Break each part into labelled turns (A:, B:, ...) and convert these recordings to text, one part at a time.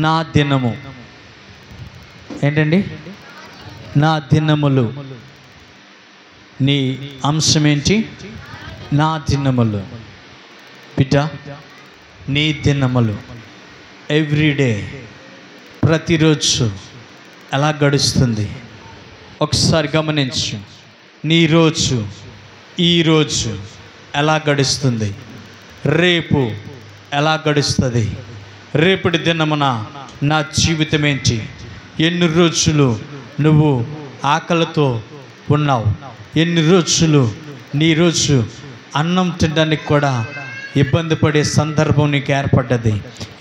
A: నా దినము ఏంటండి? నా దినములు. నీ అంశం ఏంటి? నా దినములు. బిడ్డ, నీ దినములు ఎవ్రీడే, ప్రతిరోజు ఎలా గడుస్తుంది ఒకసారి గమనించు. నీ రోజు, ఈరోజు ఎలా గడుస్తుంది? రేపు ఎలా గడుస్తుంది? రేపటి దినమున నా జీవితం ఏంటి? ఎన్ని రోజులు నువ్వు ఆకలితో ఉన్నావు? ఎన్ని రోజులు నీ రోజు అన్నం తినడానికి కూడా ఇబ్బంది పడే సందర్భం నీకు ఏర్పడ్డది?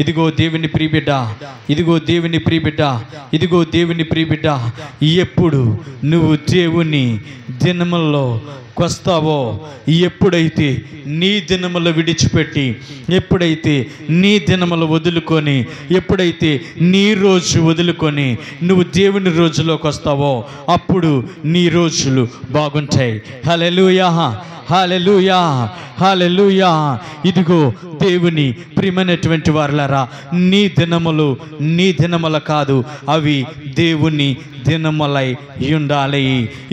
A: ఇదిగో దేవుని ప్రియబిడ్డ, ఇదిగో దేవుని ప్రియబిడ్డ, ఇదిగో దేవుని ప్రియబిడ్డ, ఎప్పుడు నువ్వు దేవుని దినముల్లో వస్తావో, ఎప్పుడైతే నీ దినములు విడిచిపెట్టి, ఎప్పుడైతే నీ దినములు వదులుకొని, ఎప్పుడైతే నీ రోజు వదులుకొని నువ్వు దేవుని రోజులోకి వస్తావో అప్పుడు నీ రోజులు బాగుంటాయి. హల్లెలూయా, హల్లెలూయా, హల్లెలూయా. ఇదిగో దేవుని ప్రియమైనటువంటి వారలారా, నీ దినములు నీ దినముల కాదు, అవి దేవుని దినములై ఉండాలి.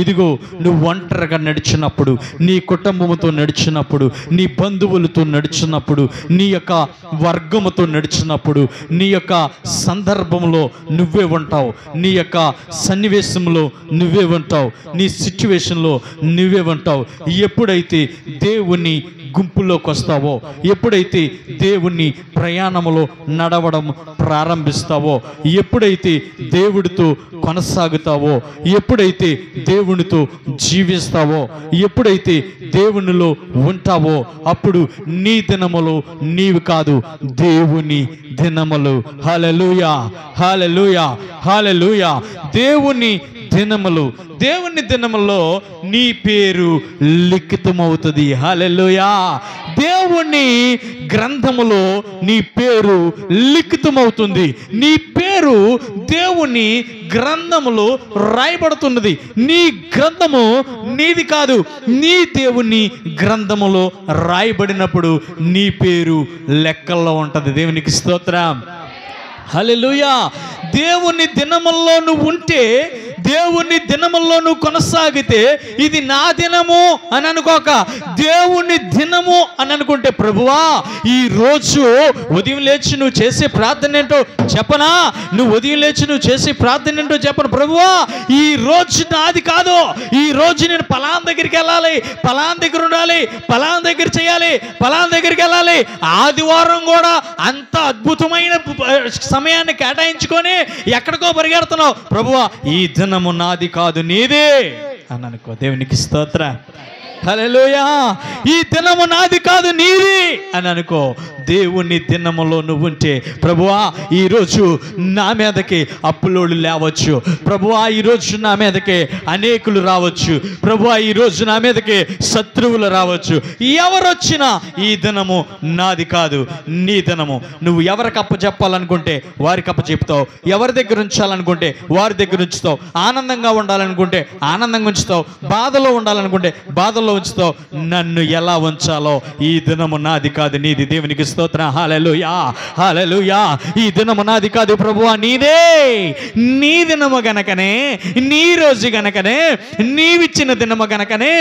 A: ఇదిగో నువ్వు ఒంటరిగా నడిచినప్పుడు, నీ కుటుంబంతో నడిచినప్పుడు, నీ బంధువులతో నడిచినప్పుడు, నీ యొక్క వర్గముతో నడిచినప్పుడు, నీ యొక్క సందర్భంలో నువ్వే ఉంటావు, నీ యొక్క సన్నివేశంలో నువ్వే ఉంటావు, నీ సిచ్యువేషన్లో నువ్వే ఉంటావు. ఎప్పుడైతే దేవుని గుంపులోకి వస్తావో, ఎప్పుడైతే దేవుని ప్రయాణములో నడవడం ప్రారంభిస్తావో, ఎప్పుడైతే దేవుడితో కొనసాగుతావో, ఎప్పుడైతే దేవునితో జీవిస్తావో, ఎప్పుడైతే దేవునిలో ఉంటావో అప్పుడు నీ దినములు నీవు కాదు, దేవుని దినములు. హల్లెలూయా, హల్లెలూయా, హల్లెలూయా. దేవుని దినములు, దేవుని దినములో నీ పేరు లిఖితమవుతుంది. హల్లెలూయా. దేవుని గ్రంథములో నీ పేరు లిఖితమవుతుంది. నీ పేరు దేవుని గ్రంథములో రాయబడుతున్నది. నీ గ్రంథము నీది కాదు, నీ దేవుని గ్రంథములో రాయబడినప్పుడు నీ పేరు లెక్కల్లో ఉంటుంది. దేవునికి స్తోత్రం. హల్లెలూయా. దేవుని దినముల్లో నువ్వు ఉంటే, దేవుని దినముల్లో నువ్వు కొనసాగితే, ఇది నా దినము అని అనుకోక దేవుని దినము అని అనుకుంటే, ప్రభువా ఈ రోజు ఉదయం లేచి నువ్వు చేసే ప్రార్థన ఏంటో చెప్పనా? నువ్వు ఉదయం లేచి నువ్వు చేసే ప్రార్థన ఏంటో చెప్పను. ప్రభువా ఈ రోజు నాది కాదు, ఈ రోజు నేను పలానా దగ్గరికి వెళ్ళాలి, పలానా దగ్గర ఉండాలి, పలానా దగ్గర చేయాలి, పలానా దగ్గరికి వెళ్ళాలి. ఆదివారం కూడా అంత అద్భుతమైన సమయాన్ని కేటాయించుకొని ఎక్కడికో పరిగెడుతున్నావు. ప్రభువా ఈ దినము నాది కాదు, నీదే అని అనుకో. దేవునికి స్తోత్రం. హల్లెలూయా. ఈ దినము నాది కాదు, నీది అని అనుకో. దేవుని దినములో నువ్వు ఉంటే, ప్రభువా ఈరోజు నా మీదకి అప్పులోళ్ళు లేవచ్చు, ప్రభువా ఈరోజు నా మీదకి అనేకులు రావచ్చు, ప్రభువా ఈరోజు నా మీదకి శత్రువులు రావచ్చు. ఎవరొచ్చినా ఈ దినము నాది కాదు, నీ దినము. నువ్వు ఎవరికి అప్పు చెప్పాలనుకుంటే వారికి అప్పు చెప్తావు, ఎవరి దగ్గర ఉంచాలనుకుంటే వారి దగ్గర ఉంచుతావు, ఆనందంగా ఉండాలనుకుంటే ఆనందంగా ఉంచుతావు, బాధలో ఉండాలనుకుంటే బాధలో ఉంచుతావు. నన్ను ఎలా ఉంచాలో ఈ దినము నాది కాదు, నీది. దేవునికి స్తోత్రం. హల్లెలూయా, హల్లెలూయా. ఈ దినము నాది కాదు ప్రభువా, నీదే. నీ దినము గనకనే, నీ రోజు గనకనే, నీవిచ్చిన దినము గనకనే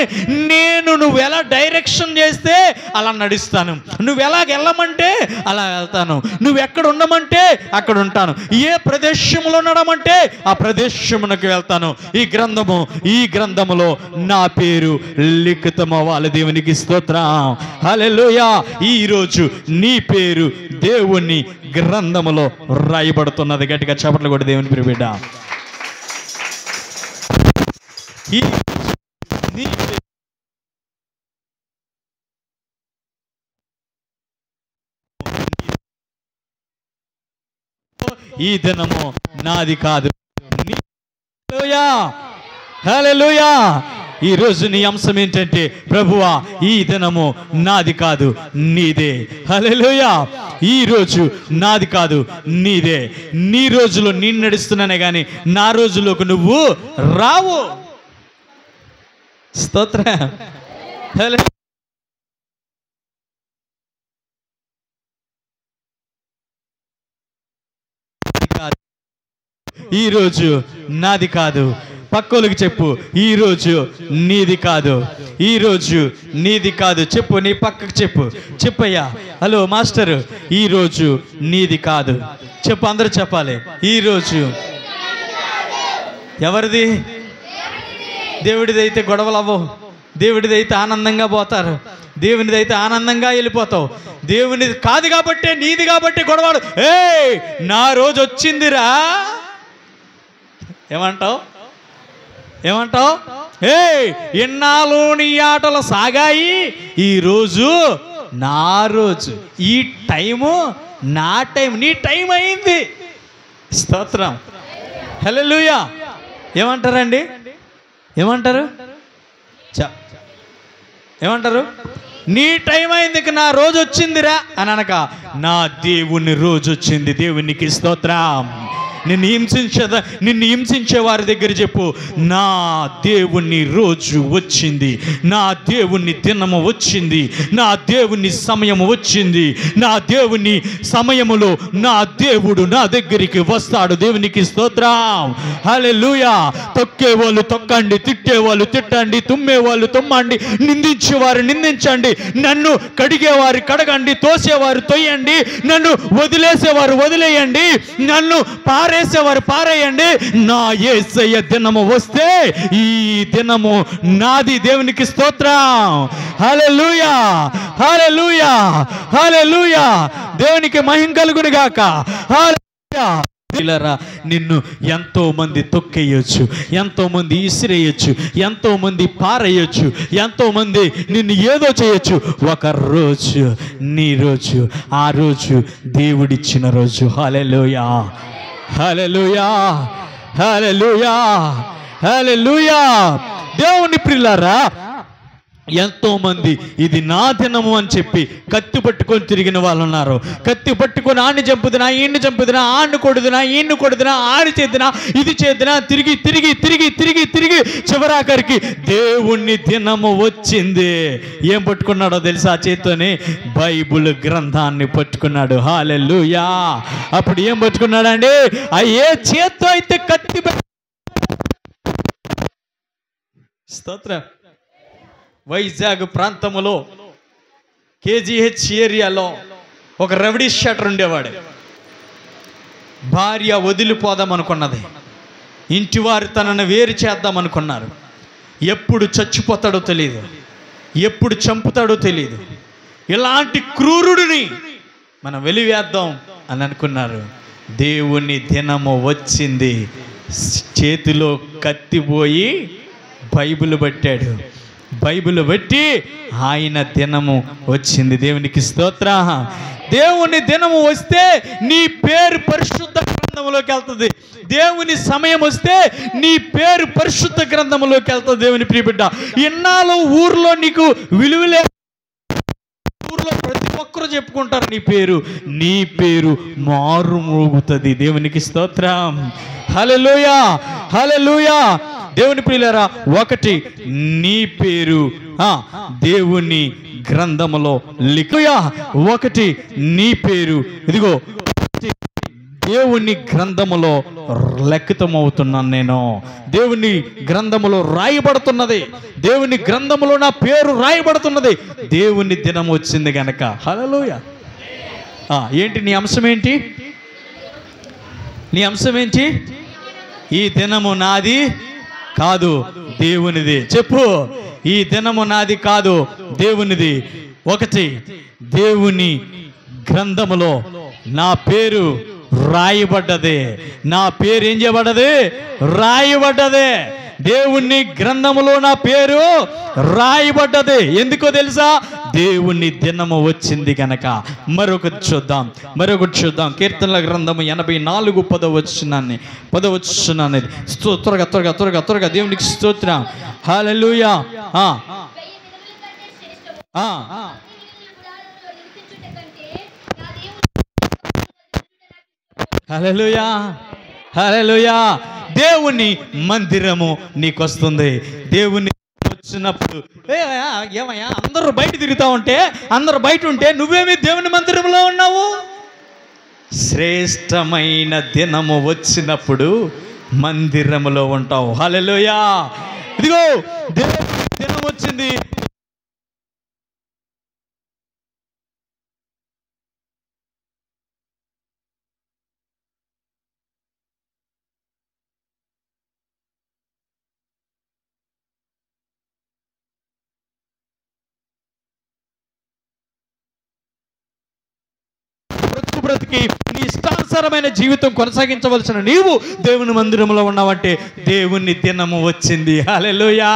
A: నేను నువ్వు ఎలా డైరెక్షన్ చేస్తే అలా నడుస్తాను, నువ్వు ఎలా వెళ్ళమంటే అలా వెళ్తాను, నువ్వు ఎక్కడ ఉండమంటే అక్కడ ఉంటాను, ఏ ప్రదేశంలో నడమంటే ఆ ప్రదేశమునకు వెళ్తాను. ఈ గ్రంథములో నా పేరు లిఖితమవ్వాలి. దేవునికి స్తోత్రం. హల్లెలూయా. ఈరోజు నీ పేరు దేవుని గ్రంథములో రాయబడుతున్నది. గట్టిగా చప్పట్లు కొట్టి దేవుని పేరు బిడ్డ. ఈ దినము నాది కాదు. హల్లెలూయా, హల్లెలూయా. ఈరోజు నీ అంశం ఏంటంటే, ప్రభువా ఈ దినము నాది కాదు, నీదే. హల్లెలూయా. ఈరోజు నాది కాదు, నీదే. నీ రోజులో నేను నడుస్తున్నానే కానీ నా రోజులోకి నువ్వు రావు. స్తోత్రం. హల్లెలూయా. ఈరోజు నాది కాదు. పక్కోళ్ళకి చెప్పు, ఈరోజు నీది కాదు, ఈరోజు నీది కాదు. చెప్పు, నీ పక్కకు చెప్పు. చెప్పయ్యా, హలో మాస్టరు, ఈరోజు నీది కాదు. చెప్పు, అందరూ చెప్పాలి. ఈరోజు ఎవరిది? దేవుడిదైతే గొడవలు అవ్వవు, దేవుడిదైతే ఆనందంగా పోతారు, దేవునిదైతే ఆనందంగా వెళ్ళిపోతావు. దేవునిది కాదు కాబట్టి, నీది కాబట్టి గొడవడు. నా రోజు వచ్చిందిరా ఏమంటావు? ఎన్నాళ్ళు నీ ఆటలు సాగాయి, ఈరోజు నా రోజు, ఈ టైము నా టైం, నీ టైం అయింది. స్తోత్రం, హల్లెలూయా. ఏమంటారండి? ఏమంటారు? ఏమంటారు? నీ టైం అయింది, ఇక నా రోజు వచ్చిందిరా అని అనక, నా దేవుని రోజు వచ్చింది. దేవునికి స్తోత్రం. నిన్ను హింసించే వారి దగ్గర చెప్పు, నా దేవుని రోజు వచ్చింది, నా దేవుని దినము వచ్చింది, నా దేవుని సమయము వచ్చింది. నా దేవుని సమయములో నా దేవుడు నా దగ్గరికి వస్తాడు. దేవునికి స్తోత్రం, హల్లెలూయా. తొక్కేవాళ్ళు తొక్కండి, తిట్టేవాళ్ళు తిట్టండి, తుమ్మేవాళ్ళు తుమ్మండి, నిందించేవారు నిందించండి, నన్ను కడిగేవారు కడగండి, తోసేవారు తొయ్యండి, నన్ను వదిలేసేవారు వదిలేయండి, నన్ను పారేసేవారు పారేయండి. నా యేసయ్య దినము వస్తే ఈ దినము నాది. దేవునికి స్తోత్రం, హల్లెలూయా, హల్లెలూయా, హల్లెలూయా. దేవునికి మహిమ కలుగును గాక. హల్లెలూయా. నిన్ను ఎంతో మంది తొక్కేయచ్చు, ఎంతో మంది ఇసిరేయచ్చు, ఎంతో మంది పారేయచ్చు, ఎంతో మంది నిన్ను ఏదో చేయొచ్చు. ఒక రోజు నీ రోజు, ఆ రోజు దేవుడిచ్చిన రోజు. హల్లెలూయా, హల్లెలూయా, హల్లెలూయా, హల్లెలూయా. దేవుని ప్రియులారా, ఎంతో మంది ఇది నా దినము అని చెప్పి కత్తి పట్టుకొని తిరిగిన వాళ్ళు ఉన్నారు. కత్తి పట్టుకొని ఆడిని చంపుదినా, ఈయన్ని చంపుదినా, ఆడిని కొడుదినా, ఈయన్ని కొడుదినా, ఆడి చేద్దినా, ఇది చేద్దినా, తిరిగి తిరిగి తిరిగి తిరిగి తిరిగి చివరాఖరికి దేవుని దినము వచ్చింది. ఏం పట్టుకున్నాడో తెలుసా? చేత్తోని బైబిల్ గ్రంథాన్ని పట్టుకున్నాడు. హల్లెలూయా. అప్పుడు ఏం పట్టుకున్నాడండి? ఏ చేత్తో అయితే కత్తి స్తోత్రం. వైజాగ్ ప్రాంతములో KGH ఏరియాలో ఒక రౌడీ షటర్ ఉండేవాడు. భార్య వదిలిపోదాం అనుకున్నది, ఇంటివారు తనను వేరు చేద్దాం అనుకున్నారు. ఎప్పుడు చచ్చిపోతాడో తెలియదు, ఎప్పుడు చంపుతాడో తెలియదు. ఇలాంటి క్రూరుడిని మనం వెలివేద్దాం అని అనుకున్నారు. దేవుని దినము వచ్చింది. చేతిలో కత్తిపోయి బైబిల్ పట్టాడు. బైబిల్ బట్టి ఆయన దినము వచ్చింది. దేవునికి స్తోత్రం. దేవుని దినము వస్తే నీ పేరు పరిశుద్ధ గ్రంథంలోకి వెళ్తుంది. దేవుని సమయం వస్తే నీ పేరు పరిశుద్ధ గ్రంథంలోకి వెళ్తుంది. దేవుని ప్రియబిడ్డ, ఇన్నాళ్ళు ఊర్లో నీకు విలువలే, ఊర్లో ప్రతి ఒక్కరు చెప్పుకుంటారు నీ పేరు మారుమోగుతుంది. దేవునికి స్తోత్రం, హల్లెలూయా, హల్లెలూయా. దేవుని ప్రియులారా, ఒకటి నీ పేరు దేవుని గ్రంథములో లిఖయా. ఒకటి నీ పేరు ఇదిగో దేవుని గ్రంథములో లెఖితమవుతున్నాను నేను. దేవుని గ్రంథములో రాయబడుతున్నది. దేవుని గ్రంథములో నా పేరు రాయబడుతున్నది. దేవుని దినం వచ్చింది గనక. హల్లెలూయా. ఏంటి నీ అంశం? ఏంటి నీ అంశం? ఏంటి? ఈ దినము నాది కాదు, దేవునిది. చెప్పు, ఈ దినము నాది కాదు, దేవునిది. ఒకటి, దేవుని గ్రంథములో నా పేరు రాయబడ్డది. నా పేరు ఏం చేయబడ్డది? రాయబడ్డది. దేవుని గ్రంథములో నా పేరు రాయబడ్డది. ఎందుకో తెలుసా? దేవుని దినము వచ్చింది కనుక. మరొకటి చూద్దాం. కీర్తనల గ్రంథము 84 10వ వచనాన్ని త్వరగా దేవునికి స్తోత్రం. హల్లెలూయా. హల్లెలూయా, హల్లెలూయా. దేవుని మందిరము నీకు వస్తుంది. దేవుని వచ్చినప్పుడు ఏమయ్యా, అందరూ బయట తిరుగుతా ఉంటే, అందరూ బయట ఉంటే నువ్వేమి దేవుని మందిరంలో ఉన్నావు? శ్రేష్టమైన దినము వచ్చినప్పుడు మందిరములో ఉంటావు. హల్లెలూయా. ఇదిగో దేవుని దినం వచ్చింది. బ్రతికి నీ ఇష్టానుసారమైన జీవితం కొనసాగించవలసిన నీవు దేవుని మందిరంలో ఉన్నావంటే దేవుని దినము వచ్చింది. హల్లెలూయా.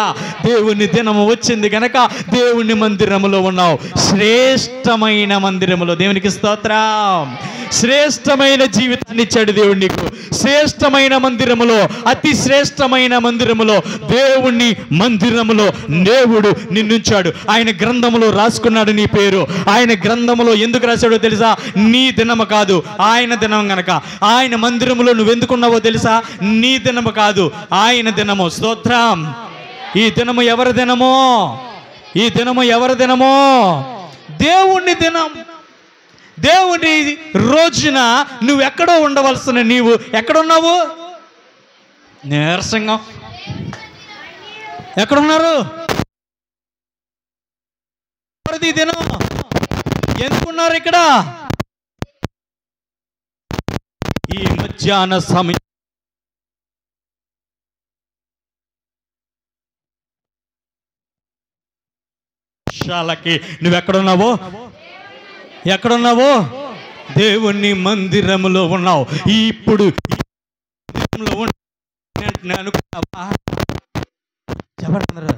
A: దేవుని దినము వచ్చింది గనక దేవుని మందిరములో ఉన్నావు. శ్రేష్టమైన మందిరములో. దేవునికి స్తోత్రం. శ్రేష్టమైన జీవితాన్ని ఇచ్చాడు దేవుడు నీకు. శ్రేష్టమైన మందిరములో, అతి శ్రేష్టమైన మందిరములో, దేవుని మందిరములో దేవుడు నిన్నుంచాడు. ఆయన గ్రంథములో రాసుకున్నాడు నీ పేరు. ఆయన గ్రంథములో ఎందుకు రాశాడో తెలుసా? నీ దినము కాదు, ఆయన దినం గనక. ఆయన మందిరములో నువ్వెందుకున్నావో తెలుసా? నీ దినము కాదు, ఆయన దినము. స్తోత్రం. ఈ దినము ఎవరి దినమో? ఈ దినము ఎవరి దినమో? దేవుని దినం. దేవుని రోజున నువ్వెక్కడో ఉండవలసిన నీవు ఎక్కడున్నావు? నీరసంగా ఎక్కడున్నారు? ఎవరిది దినం? ఎందుకున్నారు ఇక్కడ? ఈ మధ్యాహ్న సమయం నువ్వెక్కడున్నావో? ఎక్కడున్నావో? దేవుని మందిరములో ఉన్నావు. ఇప్పుడు అనుకున్నావా? చెప్పండి.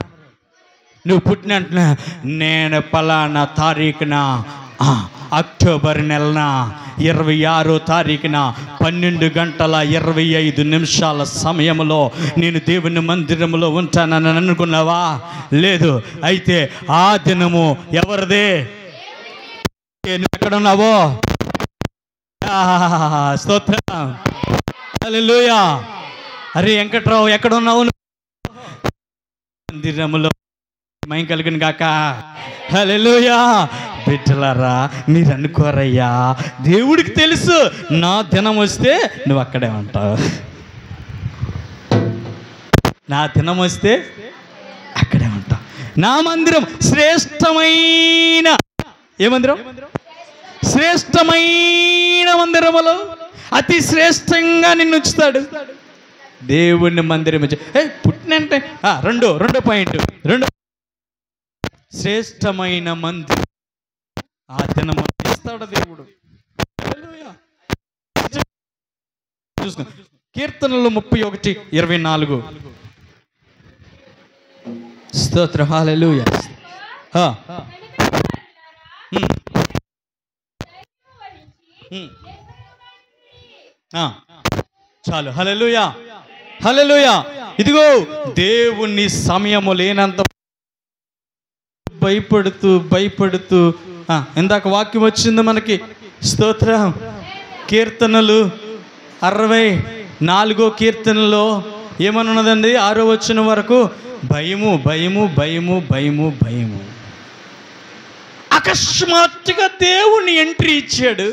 A: నువ్వు పుట్టిన నేను పలానా తారీఖున అక్టోబర్ నెలన 26వ తారీఖున 12:25 సమయంలో నేను దేవుని మందిరంలో ఉంటానని అనుకున్నావా? లేదు. అయితే ఆ దినము ఎవరిదే? నువ్వు ఎక్కడున్నావో? స్తోత్రం. హల్లెలూయా. అరే వెంకట్రావు ఎక్కడున్నావు? మందిరములో. మహిమ కలుగును గాక. హల్లెలూయా. బిడ్డలారా, మీరు అనుకోరయ్యా, దేవుడికి తెలుసు నా దినం వస్తే నువ్వు అక్కడే ఉంటావు. నా దినం వస్తే అక్కడే ఉంటావు. నా మందిరం శ్రేష్టమైన ఏ మందిరం? శ్రేష్టమైన మందిరములో అతి శ్రేష్టంగా నిన్ను ఉంచుతాడు. దేవుని మందిరం పుట్టినంటే రెండో పాయింట్. శ్రేష్టమైన మందిరం ఆ దినము ఇస్తాడు దేవుడు. కీర్తనలు 31:24. స్తోత్రం. హల్లెలూయా. చాలు. హల్లెలూయా. హల్లెలూయా. ఇదిగో దేవుని సమయము లేనంత భయపడుతూ ఇందాక వాక్యం వచ్చింది మనకి. స్తోత్రం. కీర్తనలు 64వ కీర్తనలో ఏమనున్నదండి? 6వ వచనం వరకు భయము భయము భయము భయము భయము. అకస్మాత్తుగా దేవుని ఎంట్రీ ఇచ్చాడు.